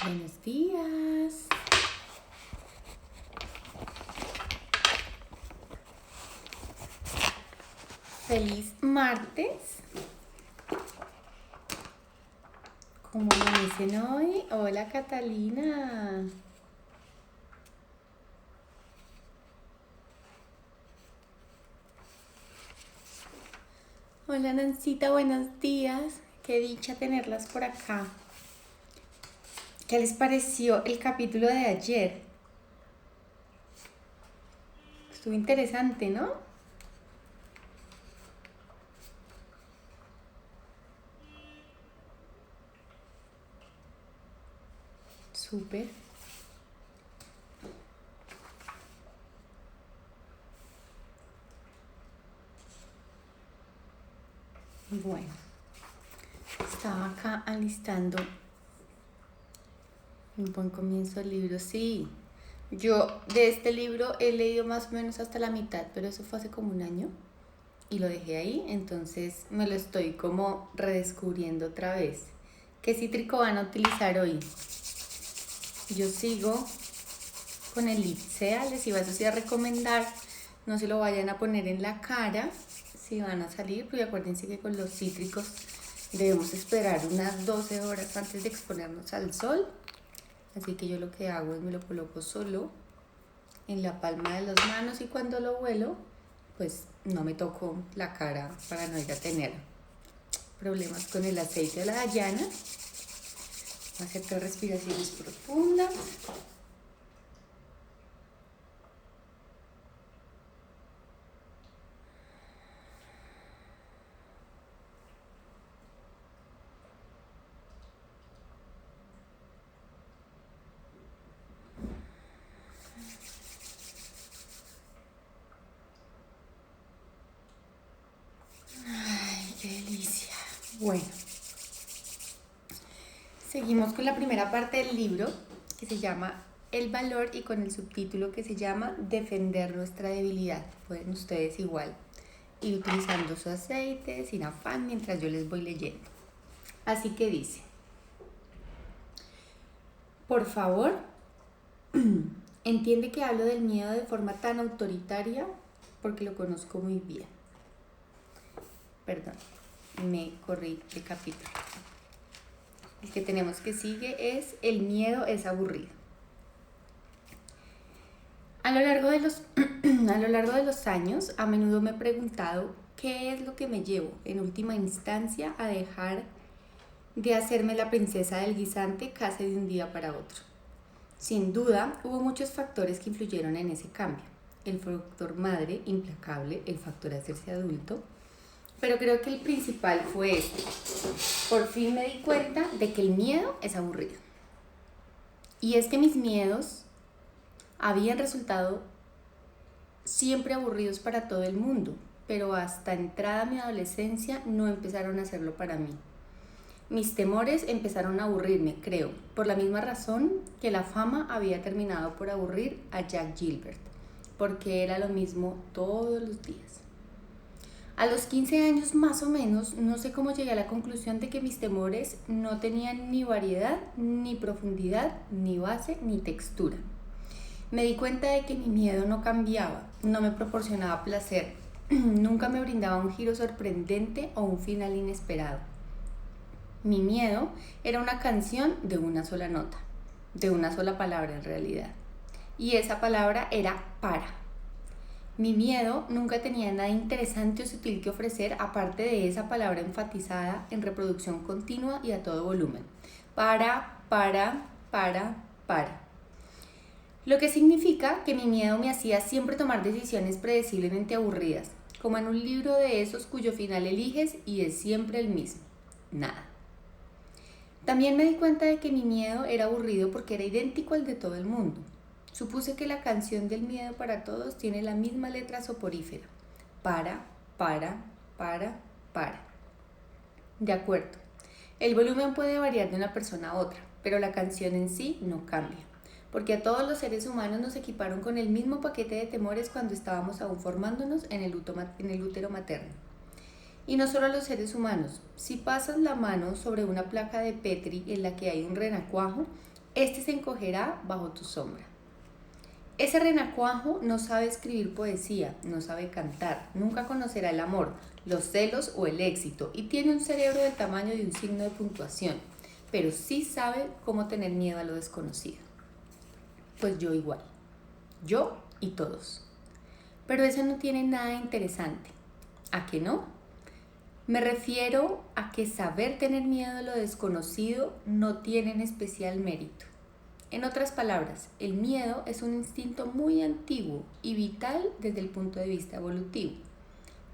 Buenos días. Feliz martes. ¿Cómo amanecen hoy? Hola, Catalina. Hola, Nancita, buenos días. Qué dicha tenerlas por acá. ¿Qué les pareció el capítulo de ayer? Estuvo interesante, ¿no? Súper. Bueno, estaba acá alistando un buen comienzo del libro. Sí, yo de este libro he leído más o menos hasta la mitad, pero eso fue hace como un año y lo dejé ahí, entonces me lo estoy como redescubriendo otra vez. ¿Qué cítrico van a utilizar hoy? Yo sigo con el Lipsea, les iba a recomendar, no se lo vayan a poner en la cara si van a salir, porque acuérdense que con los cítricos debemos esperar unas 12 horas antes de exponernos al sol, así que yo lo que hago es me lo coloco solo en la palma de las manos y cuando lo huelo, pues no me toco la cara para no ir a tener problemas con el aceite de la Dayana. Voy a hacer 3 respiraciones profundas. Ay, qué delicia. Bueno, seguimos con la primera parte del libro que se llama El valor y con el subtítulo que se llama Defender nuestra debilidad. Pueden ustedes igual ir utilizando su aceite sin afán mientras yo les voy leyendo. Así que dice, por favor, entiende que hablo del miedo de forma tan autoritaria porque lo conozco muy bien. Perdón, me corrí de capítulo. El que tenemos que sigue es el miedo es aburrido. A lo largo de los años, a menudo me he preguntado qué es lo que me llevo, en última instancia, a dejar de hacerme la princesa del guisante casi de un día para otro. Sin duda, hubo muchos factores que influyeron en ese cambio. El factor madre, implacable, el factor hacerse adulto, pero creo que el principal fue este. Por fin me di cuenta de que el miedo es aburrido. Y es que mis miedos habían resultado siempre aburridos para todo el mundo, pero hasta entrada mi adolescencia no empezaron a hacerlo para mí. Mis temores empezaron a aburrirme, creo, por la misma razón que la fama había terminado por aburrir a Jack Gilbert, porque era lo mismo todos los días. A los 15 años más o menos, no sé cómo llegué a la conclusión de que mis temores no tenían ni variedad, ni profundidad, ni base, ni textura. Me di cuenta de que mi miedo no cambiaba, no me proporcionaba placer, nunca me brindaba un giro sorprendente o un final inesperado. Mi miedo era una canción de una sola nota, de una sola palabra en realidad. Y esa palabra era para. Mi miedo nunca tenía nada interesante o sutil que ofrecer aparte de esa palabra enfatizada en reproducción continua y a todo volumen. Para. Lo que significa que mi miedo me hacía siempre tomar decisiones predeciblemente aburridas, como en un libro de esos cuyo final eliges y es siempre el mismo. Nada. También me di cuenta de que mi miedo era aburrido porque era idéntico al de todo el mundo. Supuse que la canción del miedo para todos tiene la misma letra soporífera. Para. De acuerdo. El volumen puede variar de una persona a otra, pero la canción en sí no cambia, porque a todos los seres humanos nos equiparon con el mismo paquete de temores cuando estábamos aún formándonos en el útero materno. Y no solo a los seres humanos. Si pasas la mano sobre una placa de Petri en la que hay un renacuajo, Este se encogerá bajo tu sombra. Ese renacuajo no sabe escribir poesía, no sabe cantar, nunca conocerá el amor, los celos o el éxito y tiene un cerebro del tamaño de un signo de puntuación, pero sí sabe cómo tener miedo a lo desconocido. Pues yo igual, yo y todos. Pero eso no tiene nada interesante. ¿A qué no? Me refiero a que saber tener miedo a lo desconocido no tiene en especial mérito. En otras palabras, el miedo es un instinto muy antiguo y vital desde el punto de vista evolutivo,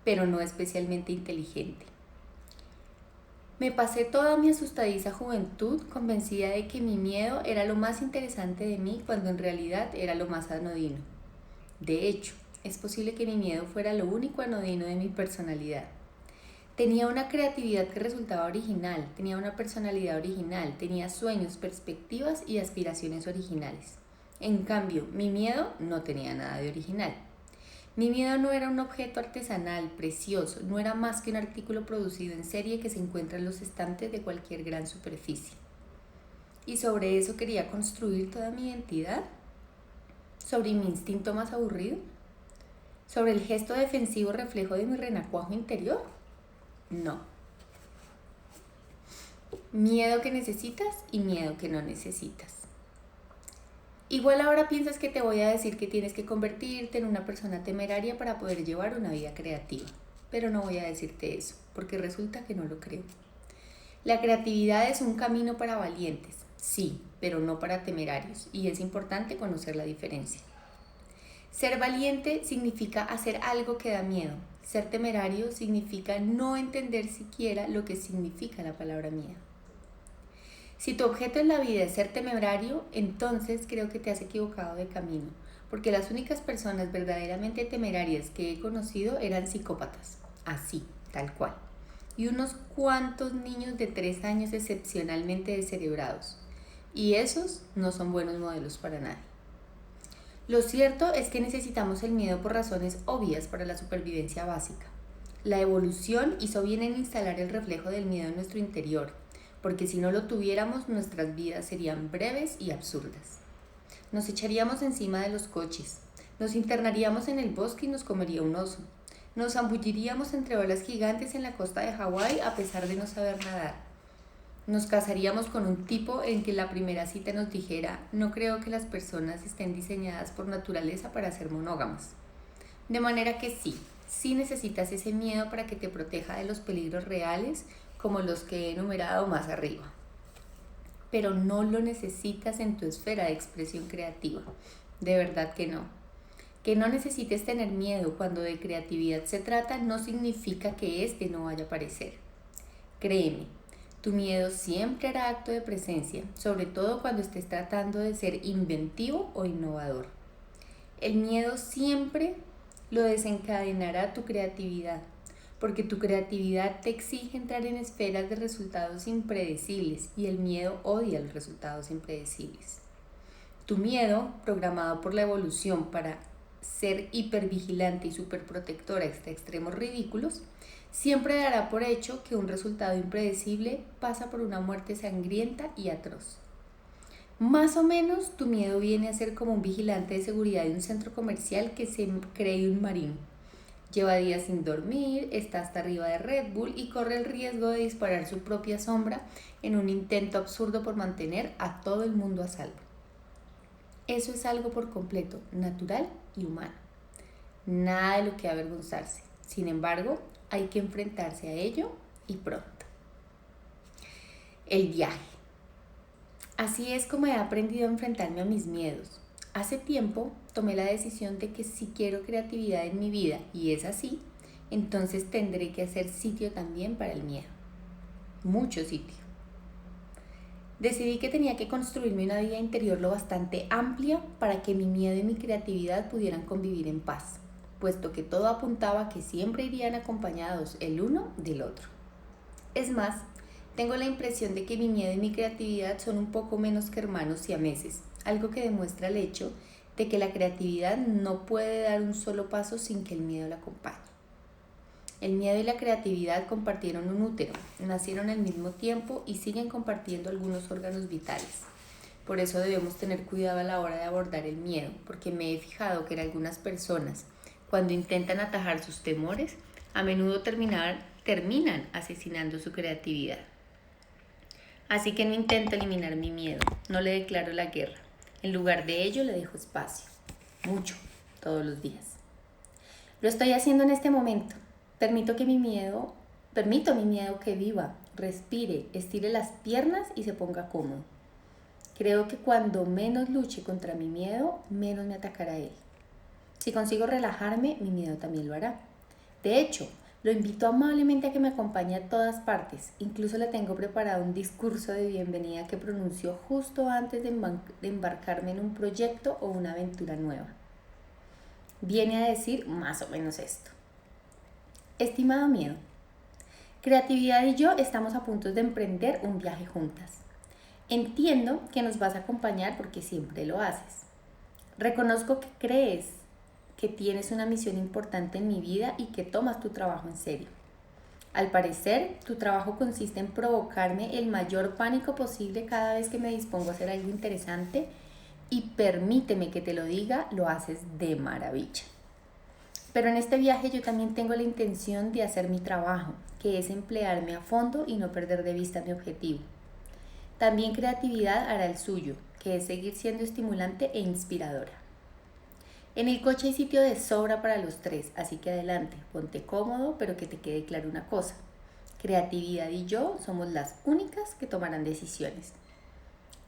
pero no especialmente inteligente. Me pasé toda mi asustadiza juventud convencida de que mi miedo era lo más interesante de mí cuando en realidad era lo más anodino. De hecho, es posible que mi miedo fuera lo único anodino de mi personalidad. Tenía una creatividad que resultaba original, tenía una personalidad original, tenía sueños, perspectivas y aspiraciones originales. En cambio, mi miedo no tenía nada de original. Mi miedo no era un objeto artesanal, precioso, no era más que un artículo producido en serie que se encuentra en los estantes de cualquier gran superficie. ¿Y sobre eso quería construir toda mi identidad? ¿Sobre mi instinto más aburrido? ¿Sobre el gesto defensivo reflejo de mi renacuajo interior? No. Miedo que necesitas y miedo que no necesitas. Igual ahora piensas que te voy a decir que tienes que convertirte en una persona temeraria para poder llevar una vida creativa, pero no voy a decirte eso, porque resulta que no lo creo. La creatividad es un camino para valientes, sí, pero no para temerarios, y es importante conocer la diferencia. Ser valiente significa hacer algo que da miedo. Ser temerario significa no entender siquiera lo que significa la palabra miedo. Si tu objeto en la vida es ser temerario, entonces creo que te has equivocado de camino, porque las únicas personas verdaderamente temerarias que he conocido eran psicópatas, así, tal cual, y unos cuantos niños de 3 años excepcionalmente descerebrados, y esos no son buenos modelos para nadie. Lo cierto es que necesitamos el miedo por razones obvias para la supervivencia básica. La evolución hizo bien en instalar el reflejo del miedo en nuestro interior, porque si no lo tuviéramos, nuestras vidas serían breves y absurdas. Nos echaríamos encima de los coches, nos internaríamos en el bosque y nos comería un oso, nos zambulliríamos entre olas gigantes en la costa de Hawái a pesar de no saber nadar. Nos casaríamos con un tipo en que la primera cita nos dijera: no creo que las personas estén diseñadas por naturaleza para ser monógamas. De manera que sí necesitas ese miedo para que te proteja de los peligros reales como los que he enumerado más arriba. Pero no lo necesitas en tu esfera de expresión creativa. De verdad que no. Que no necesites tener miedo cuando de creatividad se trata no significa que este no vaya a aparecer. Créeme, tu miedo siempre hará acto de presencia, sobre todo cuando estés tratando de ser inventivo o innovador. El miedo siempre lo desencadenará tu creatividad, porque tu creatividad te exige entrar en esferas de resultados impredecibles y el miedo odia los resultados impredecibles. Tu miedo, programado por la evolución para ser hipervigilante y superprotectora hasta extremos ridículos, siempre dará por hecho que un resultado impredecible pasa por una muerte sangrienta y atroz. Más o menos tu miedo viene a ser como un vigilante de seguridad de un centro comercial que se cree un marín. Lleva días sin dormir, está hasta arriba de Red Bull y corre el riesgo de disparar su propia sombra en un intento absurdo por mantener a todo el mundo a salvo. Eso es algo por completo natural y humano. Nada de lo que avergonzarse. Sin embargo, hay que enfrentarse a ello y pronto. El viaje. Así es como he aprendido a enfrentarme a mis miedos. Hace tiempo tomé la decisión de que si quiero creatividad en mi vida, y es así, entonces tendré que hacer sitio también para el miedo. Mucho sitio. Decidí que tenía que construirme una vida interior lo bastante amplia para que mi miedo y mi creatividad pudieran convivir en paz, puesto que todo apuntaba a que siempre irían acompañados el uno del otro. Es más, tengo la impresión de que mi miedo y mi creatividad son un poco menos que hermanos siameses, algo que demuestra el hecho de que la creatividad no puede dar un solo paso sin que el miedo la acompañe. El miedo y la creatividad compartieron un útero, nacieron al mismo tiempo y siguen compartiendo algunos órganos vitales. Por eso debemos tener cuidado a la hora de abordar el miedo, porque me he fijado que en algunas personas, cuando intentan atajar sus temores, a menudo terminan asesinando su creatividad. Así que no intento eliminar mi miedo, no le declaro la guerra. En lugar de ello le dejo espacio, mucho, todos los días. Lo estoy haciendo en este momento. Permito mi miedo que viva, respire, estire las piernas y se ponga cómodo. Creo que cuando menos luche contra mi miedo, menos me atacará él. Si consigo relajarme, mi miedo también lo hará. De hecho, lo invito amablemente a que me acompañe a todas partes. Incluso le tengo preparado un discurso de bienvenida que pronunció justo antes de embarcarme en un proyecto o una aventura nueva. Viene a decir más o menos esto. Estimado miedo, Creatividad y yo estamos a punto de emprender un viaje juntas. Entiendo que nos vas a acompañar porque siempre lo haces. Reconozco que crees que tienes una misión importante en mi vida y que tomas tu trabajo en serio. Al parecer, tu trabajo consiste en provocarme el mayor pánico posible cada vez que me dispongo a hacer algo interesante y permíteme que te lo diga, lo haces de maravilla. Pero en este viaje yo también tengo la intención de hacer mi trabajo, que es emplearme a fondo y no perder de vista mi objetivo. También creatividad hará el suyo, que es seguir siendo estimulante e inspiradora. En el coche hay sitio de sobra para los tres, así que adelante, ponte cómodo, pero que te quede claro una cosa. Creatividad y yo somos las únicas que tomarán decisiones.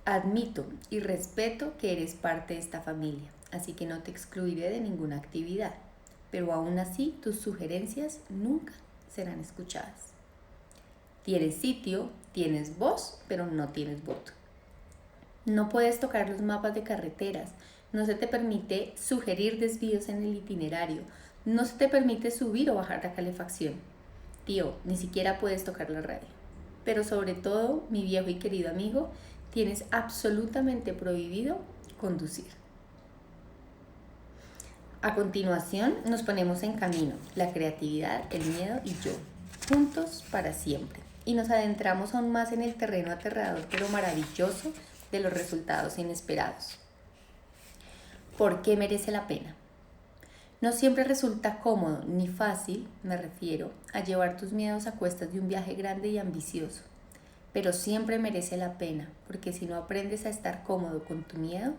Admito y respeto que eres parte de esta familia, así que no te excluiré de ninguna actividad, pero aún así tus sugerencias nunca serán escuchadas. Tienes sitio, tienes voz, pero no tienes voto. No puedes tocar los mapas de carreteras, no se te permite sugerir desvíos en el itinerario, no se te permite subir o bajar la calefacción. Tío, ni siquiera puedes tocar la radio. Pero sobre todo, mi viejo y querido amigo, tienes absolutamente prohibido conducir. A continuación, nos ponemos en camino, la creatividad, el miedo y yo, juntos para siempre. Y nos adentramos aún más en el terreno aterrador pero maravilloso de los resultados inesperados. ¿Por qué merece la pena? No siempre resulta cómodo ni fácil, me refiero, a llevar tus miedos a cuestas de un viaje grande y ambicioso, pero siempre merece la pena, porque si no aprendes a estar cómodo con tu miedo,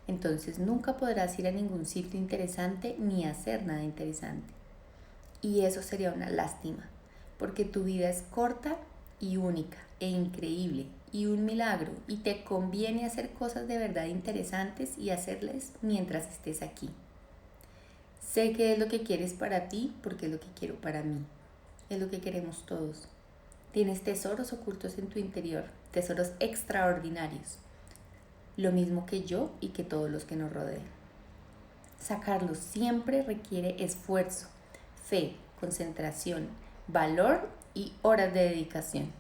entonces nunca podrás ir a ningún sitio interesante ni hacer nada interesante. Y eso sería una lástima, porque tu vida es corta y única e increíble y un milagro, y te conviene hacer cosas de verdad interesantes y hacerlas mientras estés aquí. Sé que es lo que quieres para ti porque es lo que quiero para mí. Es lo que queremos todos. Tienes tesoros ocultos en tu interior, tesoros extraordinarios. Lo mismo que yo y que todos los que nos rodean. Sacarlos siempre requiere esfuerzo, fe, concentración, valor y horas de dedicación.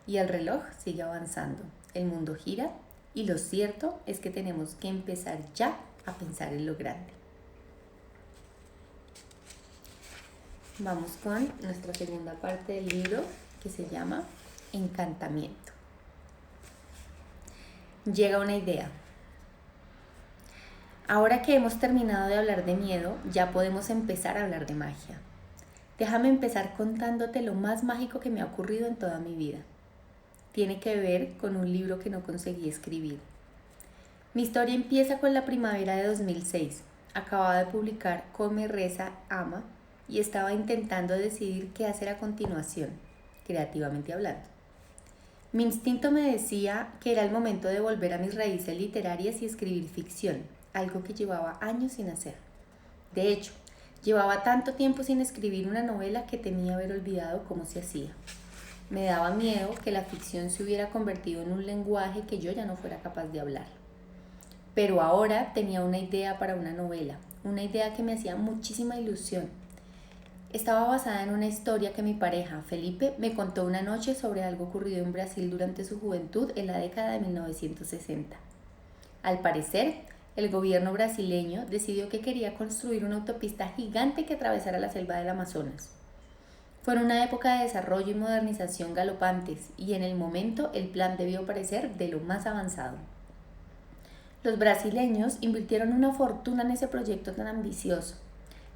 Y el reloj sigue avanzando, el mundo gira y lo cierto es que tenemos que empezar ya a pensar en lo grande. Vamos con nuestra segunda parte del libro que se llama Encantamiento. Llega una idea. Ahora que hemos terminado de hablar de miedo, ya podemos empezar a hablar de magia. Déjame empezar contándote lo más mágico que me ha ocurrido en toda mi vida. Tiene que ver con un libro que no conseguí escribir. Mi historia empieza con la primavera de 2006. Acababa de publicar Come, Reza, Ama y estaba intentando decidir qué hacer a continuación, creativamente hablando. Mi instinto me decía que era el momento de volver a mis raíces literarias y escribir ficción, algo que llevaba años sin hacer. De hecho, llevaba tanto tiempo sin escribir una novela que temía haber olvidado cómo se hacía. Me daba miedo que la ficción se hubiera convertido en un lenguaje que yo ya no fuera capaz de hablar. Pero ahora tenía una idea para una novela, una idea que me hacía muchísima ilusión. Estaba basada en una historia que mi pareja, Felipe, me contó una noche sobre algo ocurrido en Brasil durante su juventud en la década de 1960. Al parecer, el gobierno brasileño decidió que quería construir una autopista gigante que atravesara la selva del Amazonas. Fue en una época de desarrollo y modernización galopantes y en el momento el plan debió parecer de lo más avanzado. Los brasileños invirtieron una fortuna en ese proyecto tan ambicioso.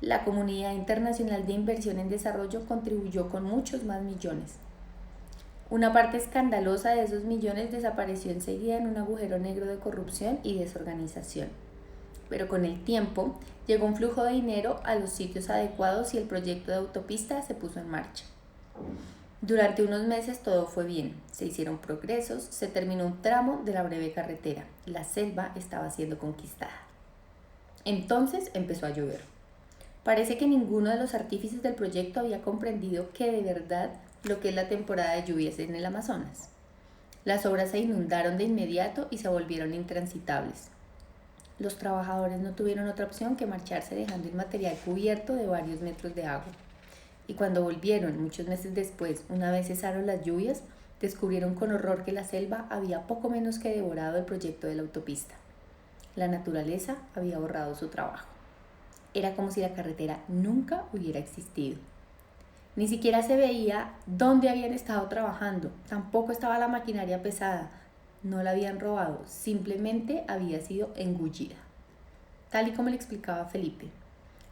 La comunidad internacional de inversión en desarrollo contribuyó con muchos más millones. Una parte escandalosa de esos millones desapareció enseguida en un agujero negro de corrupción y desorganización. Pero con el tiempo llegó un flujo de dinero a los sitios adecuados y el proyecto de autopista se puso en marcha. Durante unos meses todo fue bien, se hicieron progresos, se terminó un tramo de la breve carretera, la selva estaba siendo conquistada. Entonces empezó a llover. Parece que ninguno de los artífices del proyecto había comprendido que de verdad lo que es la temporada de lluvias en el Amazonas. Las obras se inundaron de inmediato y se volvieron intransitables. Los trabajadores no tuvieron otra opción que marcharse dejando el material cubierto de varios metros de agua. Y cuando volvieron, muchos meses después, una vez cesaron las lluvias, descubrieron con horror que la selva había poco menos que devorado el proyecto de la autopista. La naturaleza había borrado su trabajo. Era como si la carretera nunca hubiera existido. Ni siquiera se veía dónde habían estado trabajando, tampoco estaba la maquinaria pesada, no la habían robado, simplemente había sido engullida. Tal y como le explicaba Felipe,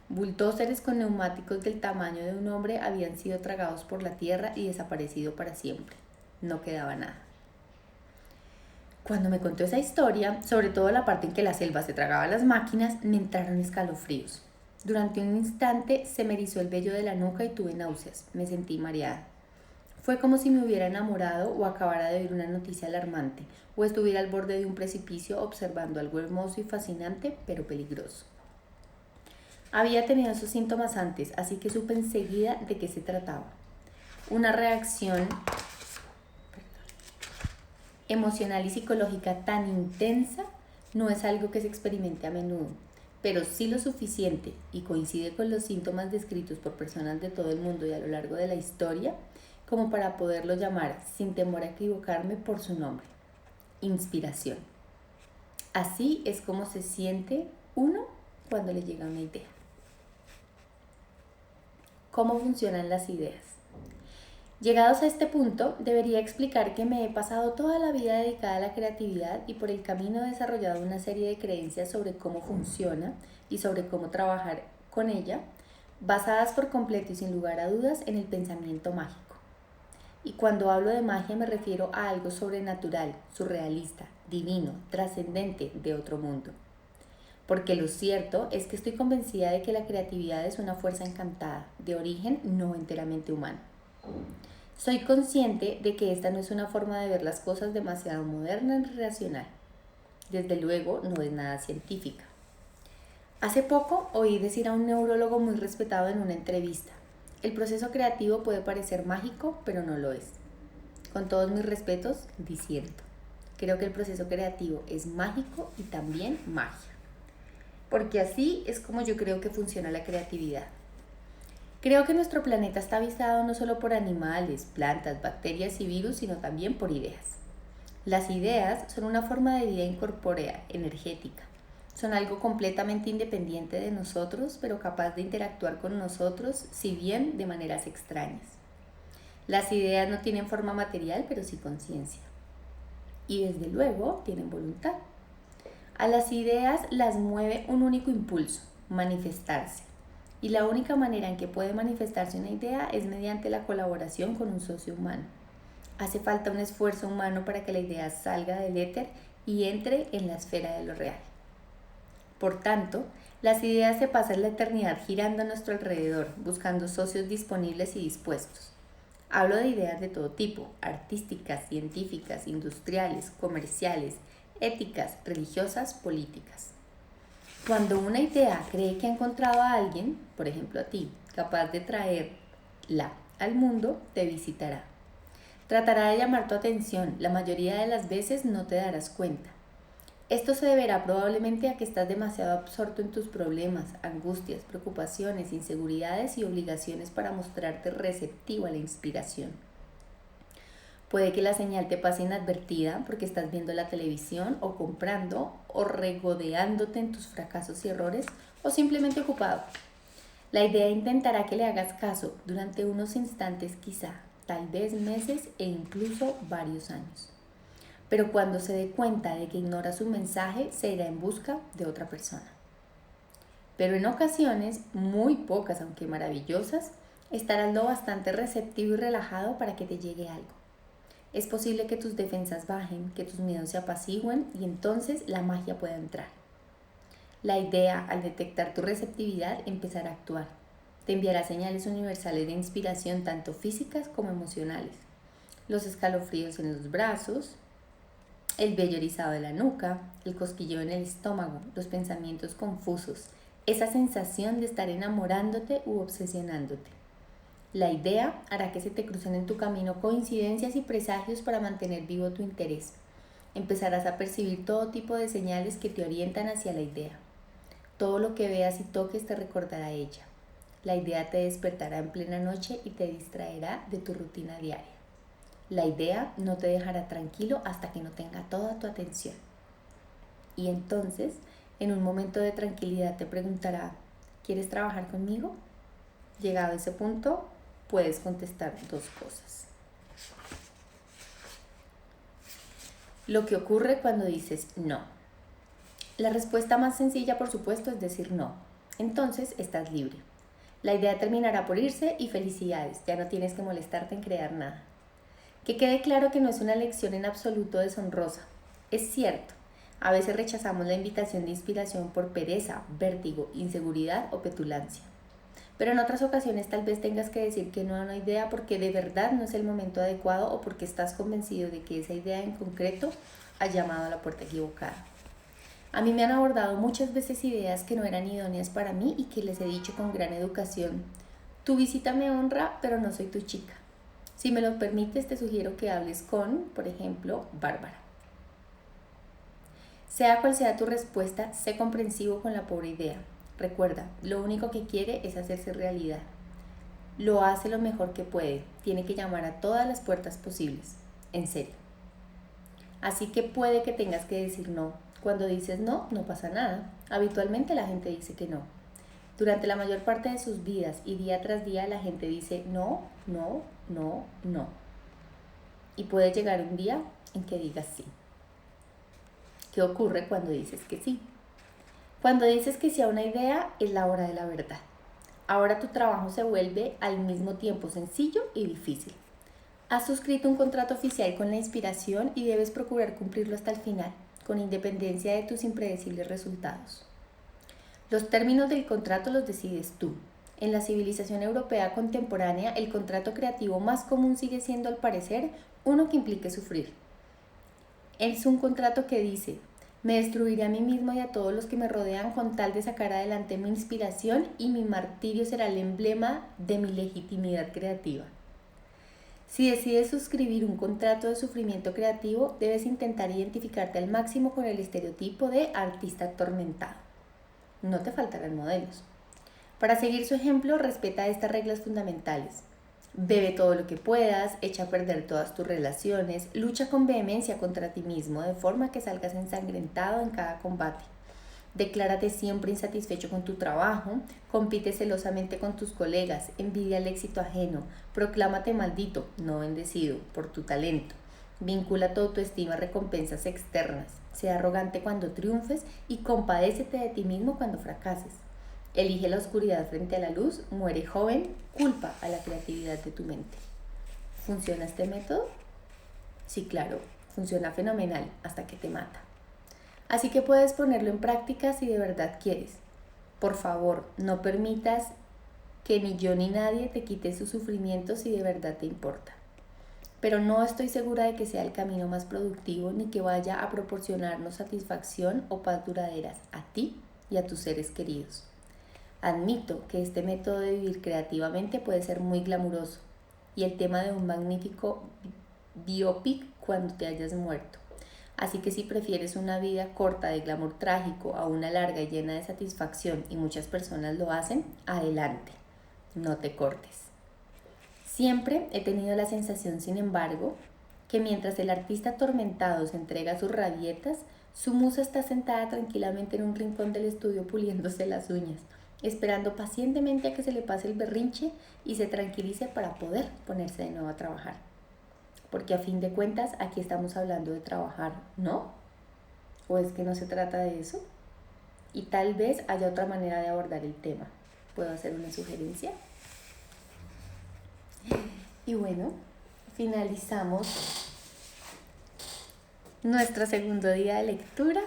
bulldozers con neumáticos del tamaño de un hombre habían sido tragados por la tierra y desaparecido para siempre. No quedaba nada. Cuando me contó esa historia, sobre todo la parte en que la selva se tragaba a las máquinas, me entraron escalofríos. Durante un instante se me erizó el vello de la nuca y tuve náuseas. Me sentí mareada. Fue como si me hubiera enamorado o acabara de oír una noticia alarmante, o estuviera al borde de un precipicio observando algo hermoso y fascinante, pero peligroso. Había tenido esos síntomas antes, así que supe enseguida de qué se trataba. Una reacción emocional y psicológica tan intensa no es algo que se experimente a menudo, pero sí lo suficiente y coincide con los síntomas descritos por personas de todo el mundo y a lo largo de la historia como para poderlo llamar, sin temor a equivocarme, por su nombre: inspiración. Así es como se siente uno cuando le llega una idea. ¿Cómo funcionan las ideas? Llegados a este punto, debería explicar que me he pasado toda la vida dedicada a la creatividad y por el camino he desarrollado una serie de creencias sobre cómo funciona y sobre cómo trabajar con ella, basadas por completo y sin lugar a dudas en el pensamiento mágico. Y cuando hablo de magia me refiero a algo sobrenatural, surrealista, divino, trascendente, de otro mundo. Porque lo cierto es que estoy convencida de que la creatividad es una fuerza encantada, de origen no enteramente humano. Soy consciente de que esta no es una forma de ver las cosas demasiado moderna ni racional. Desde luego, no es nada científica. Hace poco oí decir a un neurólogo muy respetado en una entrevista: el proceso creativo puede parecer mágico, pero no lo es. Con todos mis respetos, disiento. Creo que el proceso creativo es mágico y también magia. Porque así es como yo creo que funciona la creatividad. Creo que nuestro planeta está habitado no solo por animales, plantas, bacterias y virus, sino también por ideas. Las ideas son una forma de vida incorpórea, energética. Son algo completamente independiente de nosotros, pero capaz de interactuar con nosotros, si bien de maneras extrañas. Las ideas no tienen forma material, pero sí conciencia. Y desde luego tienen voluntad. A las ideas las mueve un único impulso: manifestarse. Y la única manera en que puede manifestarse una idea es mediante la colaboración con un socio humano. Hace falta un esfuerzo humano para que la idea salga del éter y entre en la esfera de lo real. Por tanto, las ideas se pasan la eternidad girando a nuestro alrededor, buscando socios disponibles y dispuestos. Hablo de ideas de todo tipo: artísticas, científicas, industriales, comerciales, éticas, religiosas, políticas. Cuando una idea cree que ha encontrado a alguien, por ejemplo a ti, capaz de traerla al mundo, te visitará. Tratará de llamar tu atención, la mayoría de las veces no te darás cuenta. Esto se deberá probablemente a que estás demasiado absorto en tus problemas, angustias, preocupaciones, inseguridades y obligaciones para mostrarte receptivo a la inspiración. Puede que la señal te pase inadvertida porque estás viendo la televisión o comprando o regodeándote en tus fracasos y errores o simplemente ocupado. La idea intentará que le hagas caso durante unos instantes quizá, tal vez meses e incluso varios años. pero cuando se dé cuenta de que ignora su mensaje, se irá en busca de otra persona. Pero en ocasiones, muy pocas aunque maravillosas, estarás lo bastante receptivo y relajado para que te llegue algo. Es posible que tus defensas bajen, que tus miedos se apacigüen y entonces la magia pueda entrar. La idea, al detectar tu receptividad, empezará a actuar. Te enviará señales universales de inspiración tanto físicas como emocionales. Los escalofríos en los brazos, el vello erizado de la nuca, el cosquilleo en el estómago, los pensamientos confusos, esa sensación de estar enamorándote u obsesionándote. La idea hará que se te crucen en tu camino coincidencias y presagios para mantener vivo tu interés. Empezarás a percibir todo tipo de señales que te orientan hacia la idea. Todo lo que veas y toques te recordará a ella. La idea te despertará en plena noche y te distraerá de tu rutina diaria. La idea no te dejará tranquilo hasta que no tenga toda tu atención. Y entonces, en un momento de tranquilidad te preguntará, ¿quieres trabajar conmigo? Llegado a ese punto, puedes contestar dos cosas. Lo que ocurre cuando dices no. La respuesta más sencilla, por supuesto, es decir no. Entonces, estás libre. La idea terminará por irse y felicidades, ya no tienes que molestarte en crear nada. Que quede claro que no es una lección en absoluto deshonrosa. Es cierto, a veces rechazamos la invitación de inspiración por pereza, vértigo, inseguridad o petulancia. Pero en otras ocasiones tal vez tengas que decir que no a una idea porque de verdad no es el momento adecuado o porque estás convencido de que esa idea en concreto ha llamado a la puerta equivocada. A mí me han abordado muchas veces ideas que no eran idóneas para mí y que les he dicho con gran educación, tu visita me honra, pero no soy tu chica. Si me lo permites, te sugiero que hables con, por ejemplo, Bárbara. Sea cual sea tu respuesta, sé comprensivo con la pobre idea. Recuerda, lo único que quiere es hacerse realidad. Lo hace lo mejor que puede, tiene que llamar a todas las puertas posibles, en serio. Así que puede que tengas que decir no. Cuando dices no, no pasa nada. Habitualmente la gente dice que no. Durante la mayor parte de sus vidas y día tras día la gente dice no, no, no, no. Y puede llegar un día en que digas sí. ¿Qué ocurre cuando dices que sí? Cuando dices que sí a una idea es la hora de la verdad. Ahora tu trabajo se vuelve al mismo tiempo sencillo y difícil. Has suscrito un contrato oficial con la inspiración y debes procurar cumplirlo hasta el final, con independencia de tus impredecibles resultados. Los términos del contrato los decides tú. En la civilización europea contemporánea, el contrato creativo más común sigue siendo, al parecer, uno que implique sufrir. Es un contrato que dice, me destruiré a mí mismo y a todos los que me rodean con tal de sacar adelante mi inspiración y mi martirio será el emblema de mi legitimidad creativa. Si decides suscribir un contrato de sufrimiento creativo, debes intentar identificarte al máximo con el estereotipo de artista atormentado. No te faltarán modelos. Para seguir su ejemplo, respeta estas reglas fundamentales. Bebe todo lo que puedas, echa a perder todas tus relaciones, lucha con vehemencia contra ti mismo de forma que salgas ensangrentado en cada combate. Declárate siempre insatisfecho con tu trabajo, compite celosamente con tus colegas, envidia el éxito ajeno, proclámate maldito, no bendecido, por tu talento. Vincula tu autoestima a recompensas externas, sea arrogante cuando triunfes y compadécete de ti mismo cuando fracases. Elige la oscuridad frente a la luz, muere joven, culpa a la creatividad de tu mente. ¿Funciona este método? Sí, claro, funciona fenomenal hasta que te mata. Así que puedes ponerlo en práctica si de verdad quieres. Por favor, no permitas que ni yo ni nadie te quite su sufrimiento si de verdad te importa. Pero no estoy segura de que sea el camino más productivo ni que vaya a proporcionarnos satisfacción o paz duraderas a ti y a tus seres queridos. Admito que este método de vivir creativamente puede ser muy glamuroso y el tema de un magnífico biopic cuando te hayas muerto. Así que si prefieres una vida corta de glamour trágico a una larga y llena de satisfacción, y muchas personas lo hacen, adelante, no te cortes. Siempre he tenido la sensación, sin embargo, que mientras el artista atormentado se entrega a sus rabietas, su musa está sentada tranquilamente en un rincón del estudio puliéndose las uñas, esperando pacientemente a que se le pase el berrinche y se tranquilice para poder ponerse de nuevo a trabajar. porque a fin de cuentas aquí estamos hablando de trabajar, ¿no? ¿O es que no se trata de eso? Y tal vez haya otra manera de abordar el tema. ¿Puedo hacer una sugerencia? Y bueno, finalizamos nuestro segundo día de lectura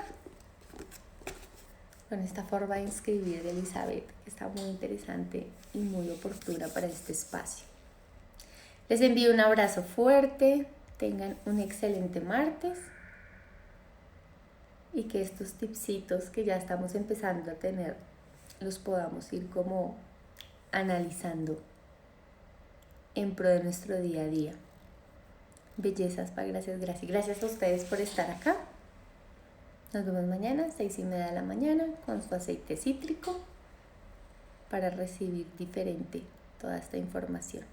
con esta forma de escribir de Elizabeth, que está muy interesante y muy oportuna para este espacio. Les envío un abrazo fuerte, tengan un excelente martes y que estos tipsitos que ya estamos empezando a tener los podamos ir como analizando en pro de nuestro día a día. Bellezas, gracias. Gracias a ustedes por estar acá. Nos vemos mañana, 6:30 de la mañana, con su aceite cítrico para recibir diferente toda esta información.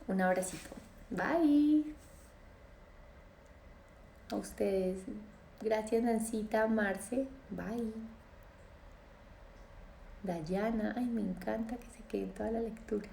Un abracito. Bye. A ustedes. Gracias, Nancita, Marce. Bye. Dayana. Ay, me encanta que se quede toda la lectura.